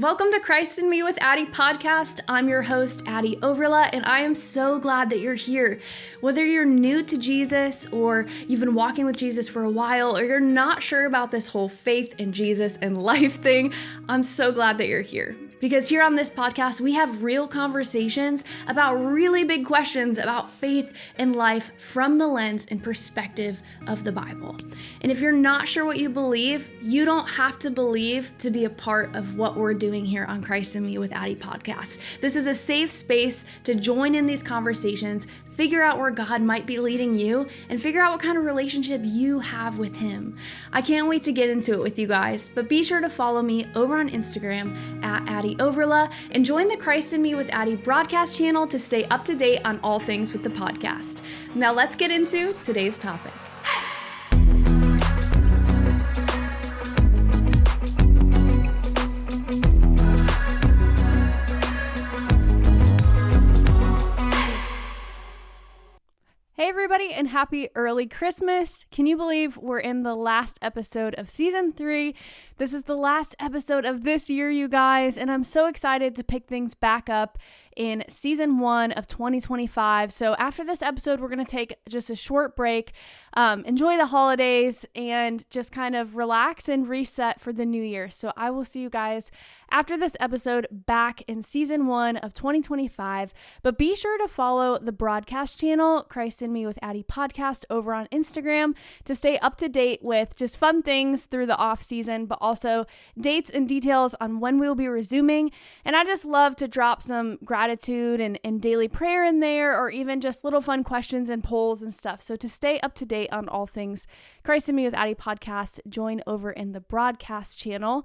Welcome to Christ in Me with Addie podcast. I'm your host, Addie Overla, and I am so glad that you're here. Whether you're new to Jesus or you've been walking with Jesus for a while, or you're not sure about this whole faith in Jesus and life thing, I'm so glad that you're here. Because here on this podcast, we have real conversations about really big questions about faith and life from the lens and perspective of the Bible. And if you're not sure what you believe, you don't have to believe to be a part of what we're doing here on Christ in Me with Addie podcast. This is a safe space to join in these conversations, figure out where God might be leading you, and figure out what kind of relationship you have with Him. I can't wait to get into it with you guys, but be sure to follow me over on Instagram at Addie Overla and join the Christ in Me with Addie broadcast channel to stay up to date on all things with the podcast. Now let's get into today's topic. Hey everybody, and happy early Christmas. Can you believe we're in the last episode of season 3? This is the last episode of this year, you guys, and I'm so excited to pick things back up in season 1 of 2025. So after this episode, we're going to take just a short break, enjoy the holidays, and just kind of relax and reset for the new year. So I will see you guys after this episode back in season 1 of 2025. But be sure to follow the broadcast channel, Christ in Me with Addie podcast, over on Instagram to stay up to date with just fun things through the off season, but also dates and details on when we will be resuming. And I just love to drop some gratitude and daily prayer in there, or even just little fun questions and polls and stuff. So to stay up to date on all things Christ in Me with Addie podcast, join over in the broadcast channel.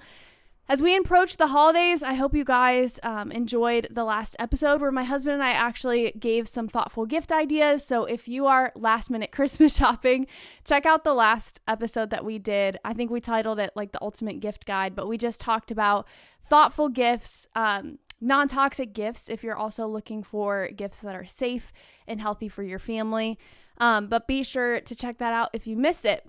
As we approach the holidays, I hope you guys enjoyed the last episode where my husband and I actually gave some thoughtful gift ideas. So if you are last minute Christmas shopping, check out the last episode that we did. I think we titled it like the ultimate gift guide, but we just talked about thoughtful gifts, non-toxic gifts if you're also looking for gifts that are safe and healthy for your family. But be sure to check that out if you missed it.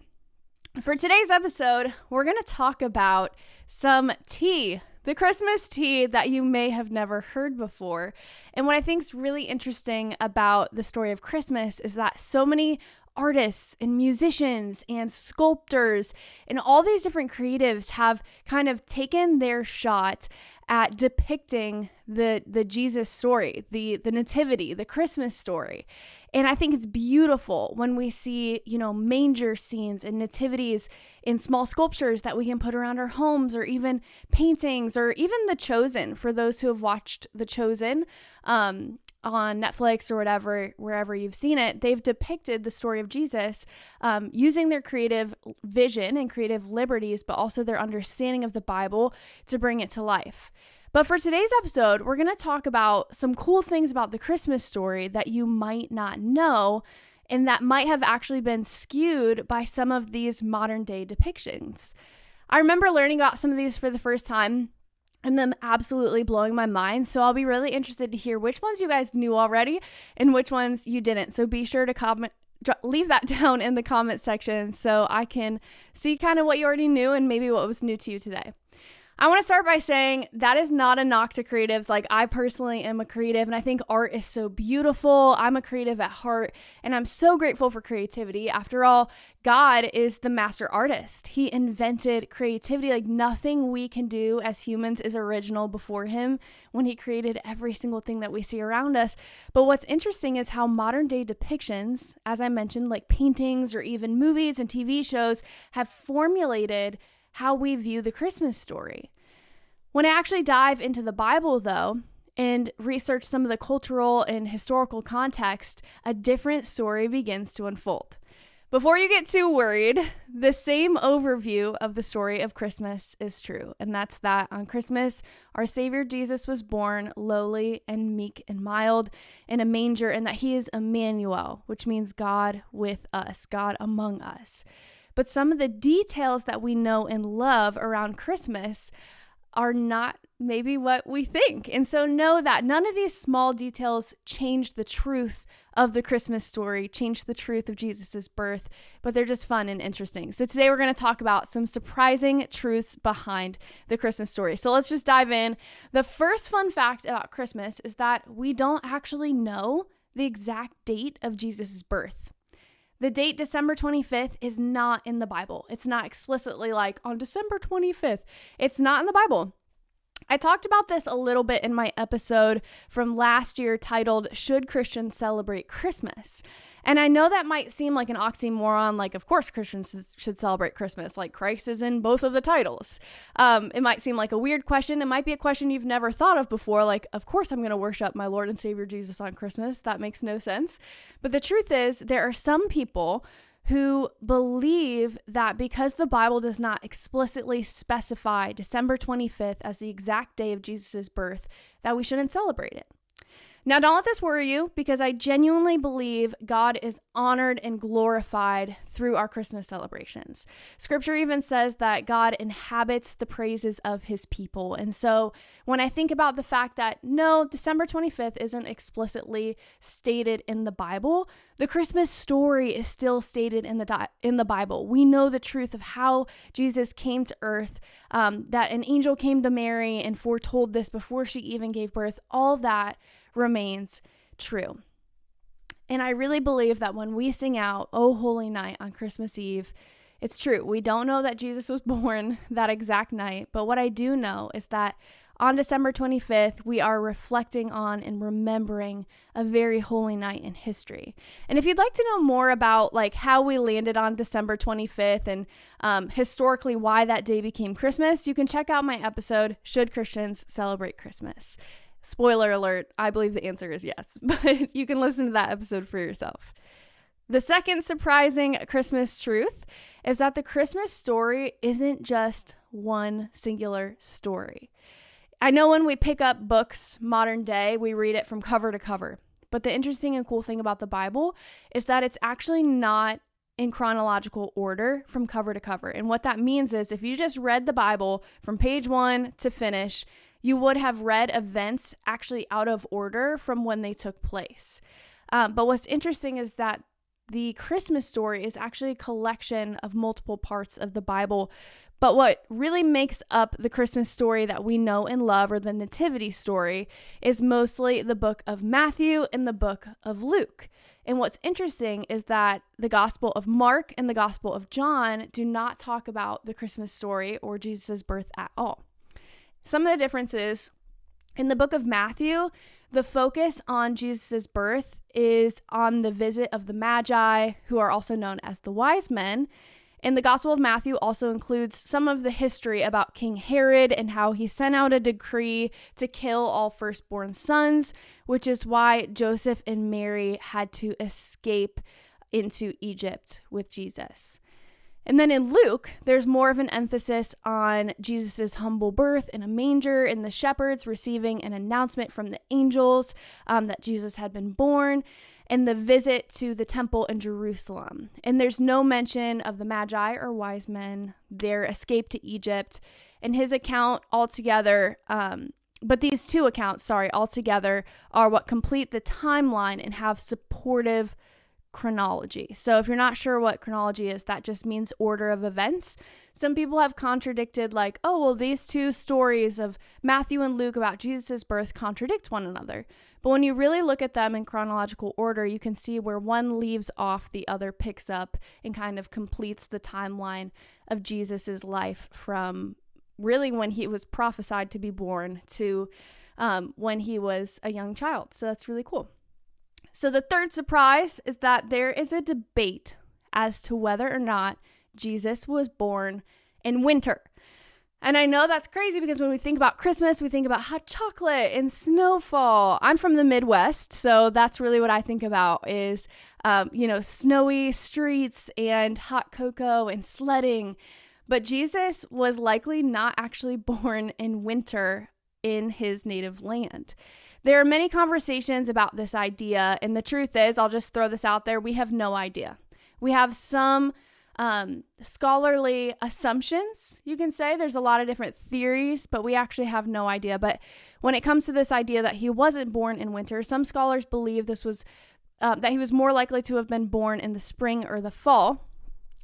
For today's episode, we're going to talk about some tea, the Christmas tea that you may have never heard before. And what I think is really interesting about the story of Christmas is that so many artists and musicians and sculptors and all these different creatives have kind of taken their shot at depicting the Jesus story, the nativity, the Christmas story. And I think it's beautiful when we see, manger scenes and nativities in small sculptures that we can put around our homes, or even paintings, or even The Chosen. For those who have watched The Chosen on Netflix or whatever, wherever you've seen it, they've depicted the story of Jesus using their creative vision and creative liberties, but also their understanding of the Bible to bring it to life. But for today's episode, we're going to talk about some cool things about the Christmas story that you might not know, and that might have actually been skewed by some of these modern day depictions. I remember learning about some of these for the first time and them absolutely blowing my mind. So I'll be really interested to hear which ones you guys knew already and which ones you didn't. So be sure to leave that down in the comment section so I can see kind of what you already knew and maybe what was new to you today. I want to start by saying that is not a knock to creatives. Like, I personally am a creative, and I think art is so beautiful. I'm a creative at heart, and I'm so grateful for creativity. After all, God is the master artist. He invented creativity. Like, nothing we can do as humans is original before Him when He created every single thing that we see around us. But what's interesting is how modern day depictions, as I mentioned, like paintings or even movies and TV shows, have formulated how we view the Christmas story. When I actually dive into the Bible, though, and research some of the cultural and historical context, a different story begins to unfold. Before you get too worried, the same overview of the story of Christmas is true, and that's that on Christmas, our Savior Jesus was born lowly and meek and mild in a manger, and that He is Emmanuel, which means God with us, God among us. But some of the details that we know and love around Christmas are not maybe what we think. And so know that none of these small details change the truth of the Christmas story, change the truth of Jesus's birth, but they're just fun and interesting. So today we're going to talk about some surprising truths behind the Christmas story. So let's just dive in. The first fun fact about Christmas is that we don't actually know the exact date of Jesus's birth. The date December 25th is not in the Bible. It's not explicitly like on December 25th. It's not in the Bible. I talked about this a little bit in my episode from last year titled, Should Christians Celebrate Christmas? And I know that might seem like an oxymoron, like of course Christians should celebrate Christmas, like Christ is in both of the titles. It might seem like a weird question. It might be a question you've never thought of before, like of course I'm going to worship my Lord and Savior Jesus on Christmas. That makes no sense. But the truth is there are some people who believe that because the Bible does not explicitly specify December 25th as the exact day of Jesus' birth, that we shouldn't celebrate it. Now, don't let this worry you, because I genuinely believe God is honored and glorified through our Christmas celebrations. Scripture even says that God inhabits the praises of his people. And so when I think about the fact that no, December 25th isn't explicitly stated in the Bible, the Christmas story is still stated in the Bible. We know the truth of how Jesus came to earth, that an angel came to Mary and foretold this before she even gave birth. All that remains true. And I really believe that when we sing out, "Oh Holy Night" on Christmas Eve, it's true. We don't know that Jesus was born that exact night, but what I do know is that on December 25th, we are reflecting on and remembering a very holy night in history. And if you'd like to know more about like how we landed on December 25th and historically why that day became Christmas, you can check out my episode, Should Christians Celebrate Christmas? Spoiler alert, I believe the answer is yes, but you can listen to that episode for yourself. The second surprising Christmas truth is that the Christmas story isn't just one singular story. I know when we pick up books modern day, we read it from cover to cover. But the interesting and cool thing about the Bible is that it's actually not in chronological order from cover to cover. And what that means is if you just read the Bible from page 1 to finish, you would have read events actually out of order from when they took place. But what's interesting is that the Christmas story is actually a collection of multiple parts of the Bible. But what really makes up the Christmas story that we know and love, or the nativity story, is mostly the book of Matthew and the book of Luke. And what's interesting is that the Gospel of Mark and the Gospel of John do not talk about the Christmas story or Jesus' birth at all. Some of the differences in the book of Matthew, the focus on Jesus' birth is on the visit of the Magi, who are also known as the wise men. And the Gospel of Matthew also includes some of the history about King Herod and how he sent out a decree to kill all firstborn sons, which is why Joseph and Mary had to escape into Egypt with Jesus. And then in Luke, there's more of an emphasis on Jesus' humble birth in a manger and the shepherds receiving an announcement from the angels that Jesus had been born, and the visit to the temple in Jerusalem. And there's no mention of the Magi or wise men, their escape to Egypt, and his account altogether, but these two accounts, altogether are what complete the timeline and have supportive chronology. So if you're not sure what chronology is, that just means order of events. Some people have contradicted like, oh, well, these two stories of Matthew and Luke about Jesus' birth contradict one another. But when you really look at them in chronological order, you can see where one leaves off, the other picks up and kind of completes the timeline of Jesus' life from really when he was prophesied to be born to when he was a young child. So that's really cool. So the third surprise is that there is a debate as to whether or not Jesus was born in winter. And I know that's crazy because when we think about Christmas, we think about hot chocolate and snowfall. I'm from the Midwest, so that's really what I think about is, snowy streets and hot cocoa and sledding. But Jesus was likely not actually born in winter in his native land. There are many conversations about this idea, and the truth is, I'll just throw this out there, we have no idea. We have some scholarly assumptions, you can say. There's a lot of different theories, but we actually have no idea. But when it comes to this idea that he wasn't born in winter, some scholars believe this was that he was more likely to have been born in the spring or the fall.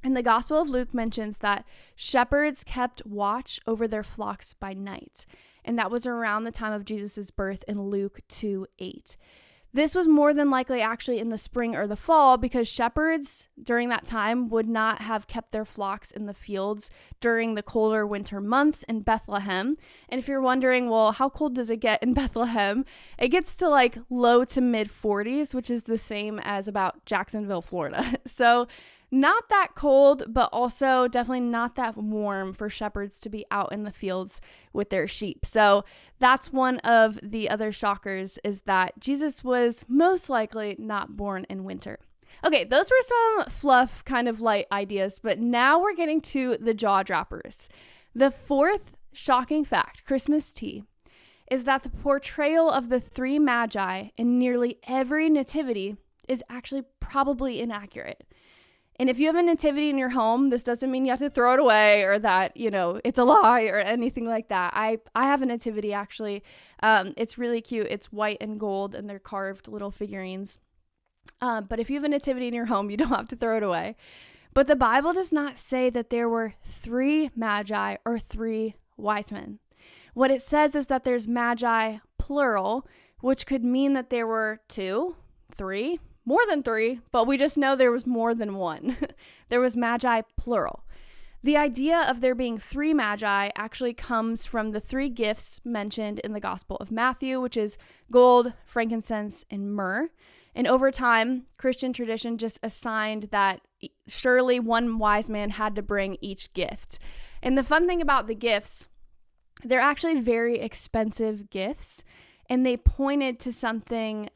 And the Gospel of Luke mentions that shepherds kept watch over their flocks by night. And that was around the time of Jesus' birth in Luke 2:8. This was more than likely actually in the spring or the fall because shepherds during that time would not have kept their flocks in the fields during the colder winter months in Bethlehem. And if you're wondering, well, how cold does it get in Bethlehem? It gets to like low to mid 40s, which is the same as about Jacksonville, Florida. So not that cold, but also definitely not that warm for shepherds to be out in the fields with their sheep. So that's one of the other shockers, is that Jesus was most likely not born in winter. Okay, those were some fluff kind of light ideas, but now we're getting to the jaw droppers. The fourth shocking fact, Christmas tea, is that the portrayal of the three Magi in nearly every nativity is actually probably inaccurate. And if you have a nativity in your home, this doesn't mean you have to throw it away or that, it's a lie or anything like that. I have a nativity, actually. It's really cute. It's white and gold, and they're carved little figurines. But if you have a nativity in your home, you don't have to throw it away. But the Bible does not say that there were three Magi or three wise men. What it says is that there's Magi, plural, which could mean that there were two, three, more than three, but we just know there was more than one. There was Magi, plural. The idea of there being three Magi actually comes from the three gifts mentioned in the Gospel of Matthew, which is gold, frankincense, and myrrh. And over time, Christian tradition just assigned that surely one wise man had to bring each gift. And the fun thing about the gifts, they're actually very expensive gifts, and they pointed to something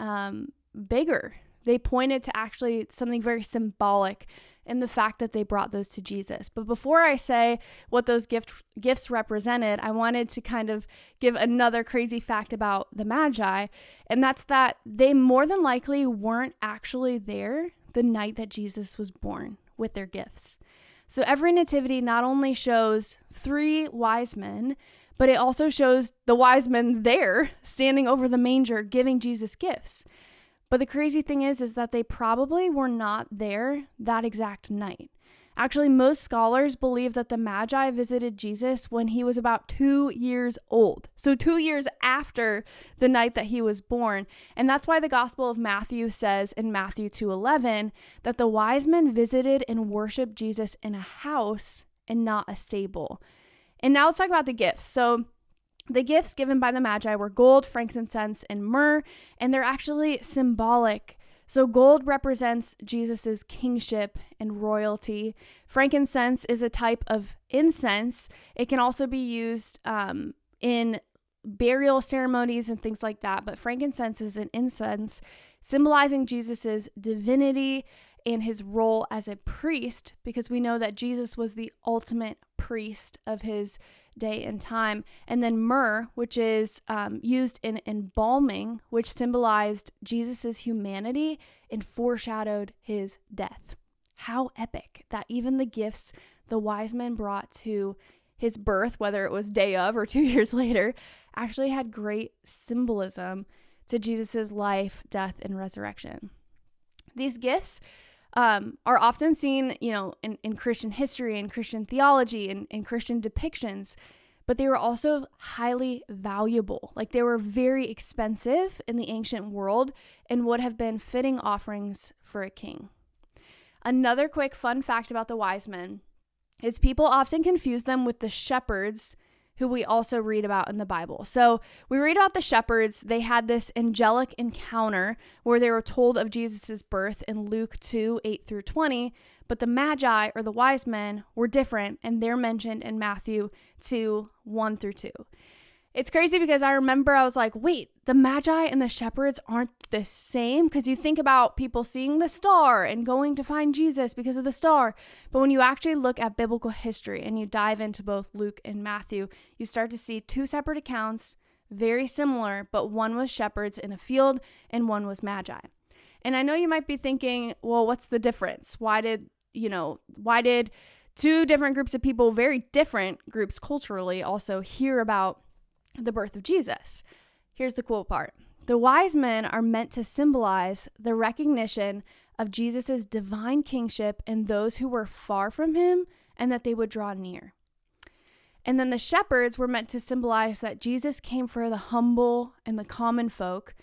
bigger. They pointed to actually something very symbolic in the fact that they brought those to Jesus. But before I say what those gifts represented, I wanted to kind of give another crazy fact about the Magi, and that's that they more than likely weren't actually there the night that Jesus was born with their gifts. So every nativity not only shows three wise men, but it also shows the wise men there standing over the manger giving Jesus gifts. But the crazy thing is that they probably were not there that exact night. Actually, most scholars believe that the Magi visited Jesus when he was about 2 years old. So 2 years after the night that he was born. And that's why the Gospel of Matthew says in Matthew 2:11 that the wise men visited and worshiped Jesus in a house and not a stable. And now let's talk about the gifts. So the gifts given by the Magi were gold, frankincense, and myrrh, and they're actually symbolic. So gold represents Jesus's kingship and royalty. Frankincense is a type of incense. It can also be used in burial ceremonies and things like that, but frankincense is an incense symbolizing Jesus's divinity and his role as a priest, because we know that Jesus was the ultimate priest of his day and time. And then myrrh, which is used in embalming, which symbolized Jesus's humanity and foreshadowed his death. How epic that even the gifts the wise men brought to his birth, whether it was day of or 2 years later, actually had great symbolism to Jesus's life, death, and resurrection. These gifts are often seen, in Christian history and Christian theology and Christian depictions, but they were also highly valuable. Like, they were very expensive in the ancient world and would have been fitting offerings for a king. Another quick fun fact about the wise men is people often confuse them with the shepherds, who we also read about in the Bible. So we read about the shepherds. They had this angelic encounter where they were told of Jesus's birth in Luke 2:8-20, but the Magi, or the wise men, were different, and they're mentioned in Matthew 2:1-2. It's crazy because I remember I was like, wait, the Magi and the shepherds aren't the same? Because you think about people seeing the star and going to find Jesus because of the star. But when you actually look at biblical history and you dive into both Luke and Matthew, you start to see two separate accounts, very similar, but one was shepherds in a field and one was Magi. And I know you might be thinking, well, what's the difference? Why did why did two different groups of people, very different groups culturally, also hear about the birth of Jesus? Here's the cool part. The wise men are meant to symbolize the recognition of Jesus's divine kingship in those who were far from him and that they would draw near. And then the shepherds were meant to symbolize that Jesus came for the humble and the common folk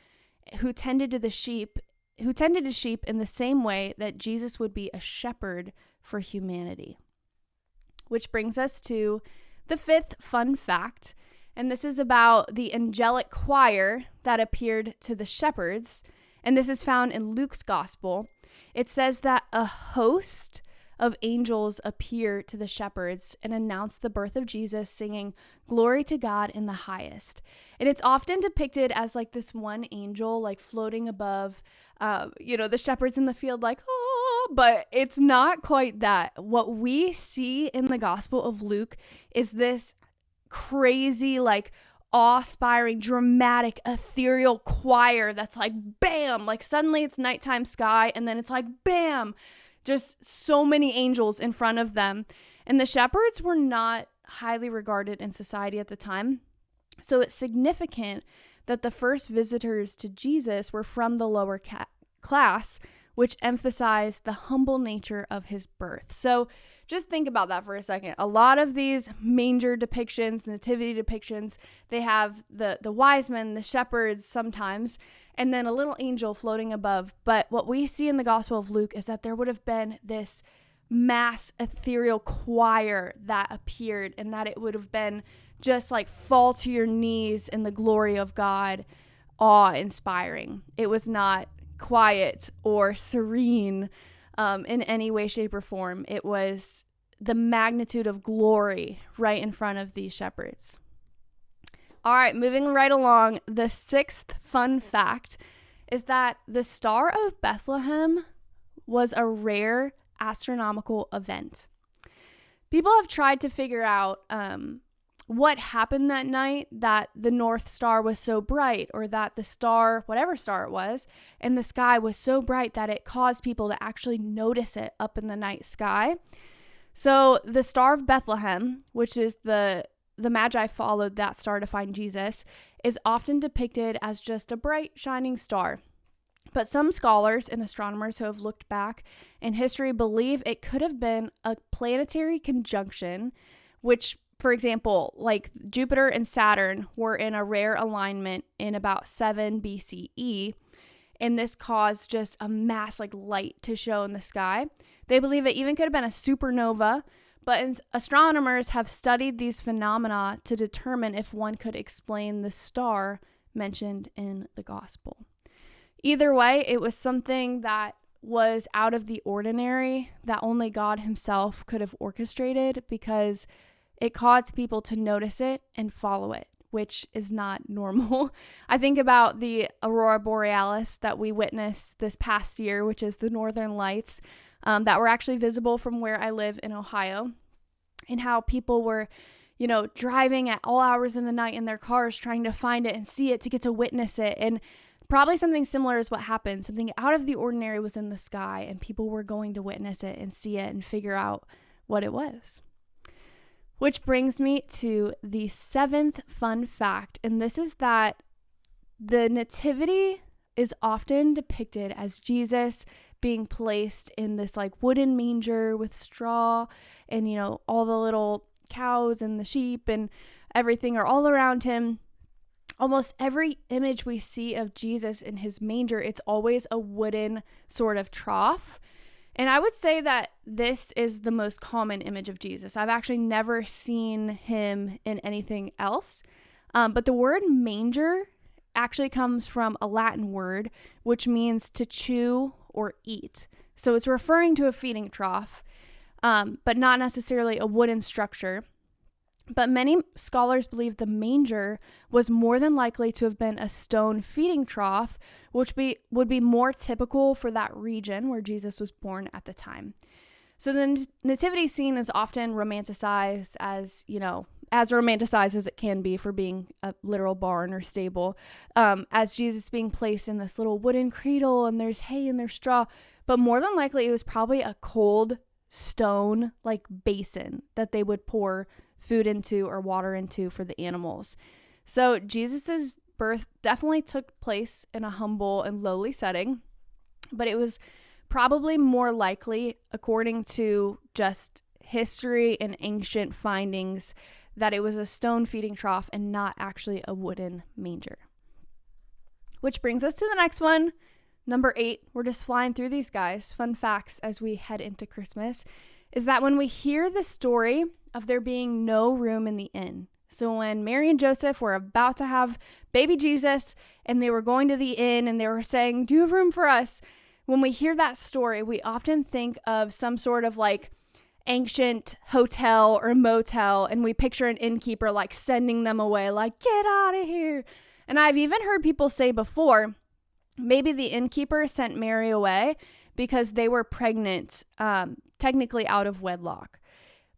who tended to sheep in the same way that Jesus would be a shepherd for humanity. Which brings us to the fifth fun fact, and this is about the angelic choir that appeared to the shepherds, and this is found in Luke's gospel. It says that a host of angels appear to the shepherds and announce the birth of Jesus, singing, "Glory to God in the highest." And it's often depicted as like this one angel like floating above, the shepherds in the field like, oh, but it's not quite that. What we see in the Gospel of Luke is this crazy, like awe-inspiring, dramatic, ethereal choir that's like, bam, like suddenly it's nighttime sky, and then it's like, bam, just so many angels in front of them. And the shepherds were not highly regarded in society at the time. So it's significant that the first visitors to Jesus were from the lower class, which emphasized the humble nature of his birth. So just think about that for a second. A lot of these manger depictions, nativity depictions, they have the wise men, the shepherds sometimes, and then a little angel floating above. But what we see in the Gospel of Luke is that there would have been this mass ethereal choir that appeared, and that it would have been just like fall to your knees in the glory of God, awe-inspiring. It was not quiet or serene in any way, shape, or form. It was the magnitude of glory right in front of these shepherds. All right, moving right along, the sixth fun fact is that the Star of Bethlehem was a rare astronomical event. People have tried to figure out what happened that night that the North Star was so bright, or that the star, whatever star it was, in the sky was so bright that it caused people to actually notice it up in the night sky. So the Star of Bethlehem, which is the Magi followed that star to find Jesus, is often depicted as just a bright, shining star. But some scholars and astronomers who have looked back in history believe it could have been a planetary conjunction, which, for example, like Jupiter and Saturn were in a rare alignment in about 7 BCE, and this caused just a mass like light to show in the sky. They believe it even could have been a supernova, but astronomers have studied these phenomena to determine if one could explain the star mentioned in the gospel. Either way, it was something that was out of the ordinary that only God himself could have orchestrated, because it caused people to notice it and follow it, which is not normal. I think about the aurora borealis that we witnessed this past year, which is the northern lights that were actually visible from where I live in Ohio, and how people were, driving at all hours in the night in their cars trying to find it and see it to get to witness it. And probably something similar is what happened. Something out of the ordinary was in the sky, and people were going to witness it and see it and figure out what it was. Which brings me to the seventh fun fact, and this is that the nativity is often depicted as Jesus being placed in this like wooden manger with straw, and all the little cows and the sheep and everything are all around him. Almost every image we see of Jesus in his manger, it's always a wooden sort of trough. And I would say that this is the most common image of Jesus. I've actually never seen him in anything else. But the word manger actually comes from a Latin word, which means to chew or eat. So it's referring to a feeding trough, but not necessarily a wooden structure. But many scholars believe the manger was more than likely to have been a stone feeding trough, which would be more typical for that region where Jesus was born at the time. So the nativity scene is often romanticized as, as romanticized as it can be for being a literal barn or stable, as Jesus being placed in this little wooden cradle, and there's hay and there's straw. But more than likely, it was probably a cold stone like basin that they would pour food into or water into for the animals. So Jesus's birth definitely took place in a humble and lowly setting, but it was probably more likely, according to just history and ancient findings, that it was a stone feeding trough and not actually a wooden manger. Which brings us to the next one. Number 8, we're just flying through these guys. Fun facts as we head into Christmas is that when we hear the story of there being no room in the inn, so when Mary and Joseph were about to have baby Jesus and they were going to the inn and they were saying, "Do you have room for us?" When we hear that story, we often think of some sort of like ancient hotel or motel, and we picture an innkeeper like sending them away, like, "Get out of here." And I've even heard people say before, maybe the innkeeper sent Mary away because they were pregnant, technically out of wedlock.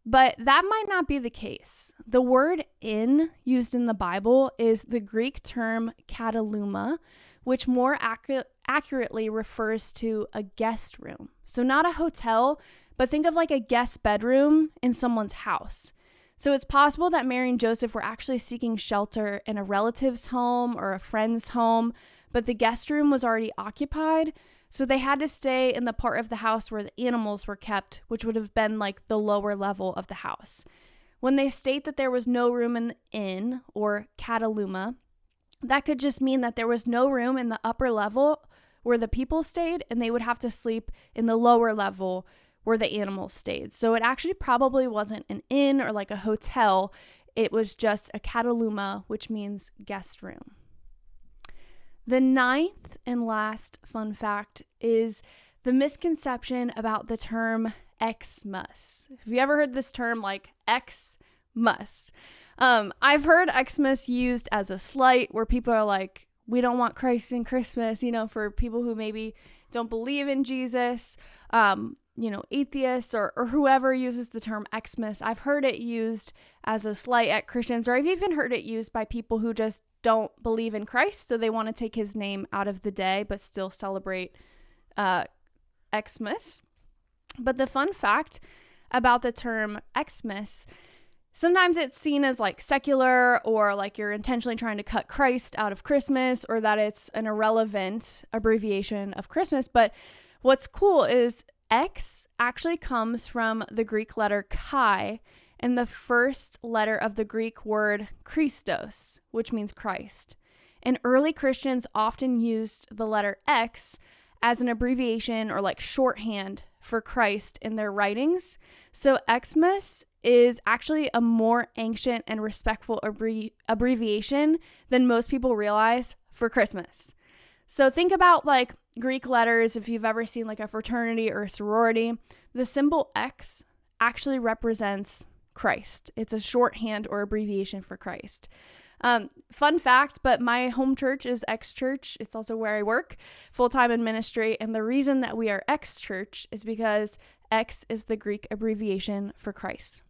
But that might not be the case. The word inn used in the Bible is the Greek term kataluma, which more accurately refers to a guest room. So not a hotel, but think of like a guest bedroom in someone's house. So it's possible that Mary and Joseph were actually seeking shelter in a relative's home or a friend's home, but the guest room was already occupied. So they had to stay in the part of the house where the animals were kept, which would have been like the lower level of the house. When they state that there was no room in the inn or kataluma, that could just mean that there was no room in the upper level where the people stayed, and they would have to sleep in the lower level where the animals stayed. So it actually probably wasn't an inn or like a hotel. It was just a kataluma, which means guest room. The 9th and last fun fact is the misconception about the term Xmas. Have you ever heard this term like Xmas? I've heard Xmas used as a slight where people are like, we don't want Christ in Christmas, for people who maybe don't believe in Jesus, atheists or whoever uses the term Xmas. I've heard it used as a slight at Christians, or I've even heard it used by people who just don't believe in Christ, so they want to take his name out of the day but still celebrate Xmas. But the fun fact about the term Xmas, sometimes it's seen as like secular, or like you're intentionally trying to cut Christ out of Christmas, or that it's an irrelevant abbreviation of Christmas. But what's cool is X actually comes from the Greek letter chi and the first letter of the Greek word Christos, which means Christ. And early Christians often used the letter X as an abbreviation or like shorthand for Christ in their writings. So Xmas is actually a more ancient and respectful abbreviation than most people realize for Christmas. So think about like Greek letters. If you've ever seen like a fraternity or a sorority, the symbol X actually represents Christ. It's a shorthand or abbreviation for Christ. Fun fact, but my home church is X Church. It's also where I work full-time in ministry. And the reason that we are X Church is because X is the Greek abbreviation for Christ.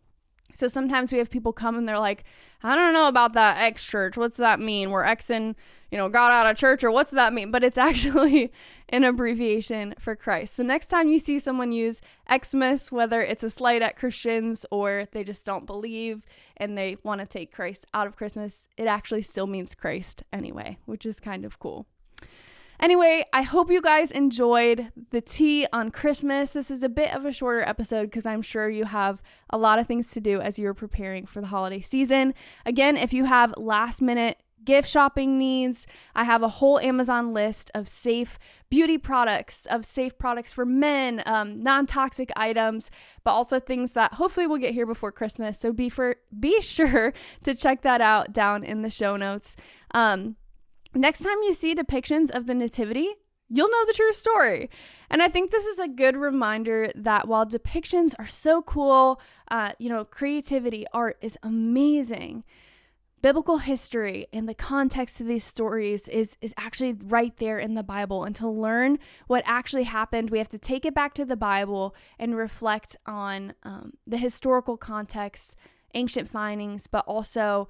So sometimes we have people come and they're like, I don't know about that X Church. What's that mean? We're Xing, God out of church, or what's that mean? But it's actually an abbreviation for Christ. So next time you see someone use Xmas, whether it's a slight at Christians or they just don't believe and they want to take Christ out of Christmas, it actually still means Christ anyway, which is kind of cool. Anyway, I hope you guys enjoyed the tea on Christmas. This is a bit of a shorter episode because I'm sure you have a lot of things to do as you're preparing for the holiday season. Again, if you have last minute gift shopping needs, I have a whole Amazon list of safe beauty products, of safe products for men, non-toxic items, but also things that hopefully will get here before Christmas. So be sure to check that out down in the show notes. Next time you see depictions of the nativity, you'll know the true story. And I think this is a good reminder that while depictions are so cool, creativity, art is amazing, biblical history and the context of these stories is actually right there in the Bible. And to learn what actually happened, we have to take it back to the Bible and reflect on the historical context ancient findings, but also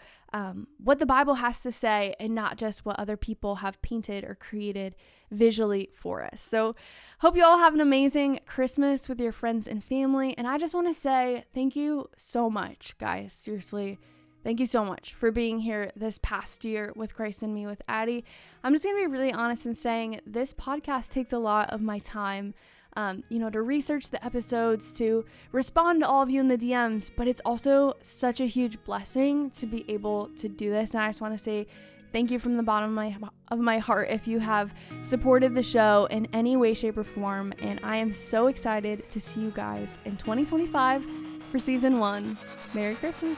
what the Bible has to say and not just what other people have painted or created visually for us. So hope you all have an amazing Christmas with your friends and family. And I just want to say thank you so much, guys. Seriously, thank you so much for being here this past year with Christ and Me with Addie. I'm just going to be really honest in saying this podcast takes a lot of my time, to research the episodes, to respond to all of you in the DMs, but it's also such a huge blessing to be able to do this. And I just want to say thank you from the bottom of my heart if you have supported the show in any way, shape, or form. And I am so excited to see you guys in 2025 for season 1. Merry Christmas.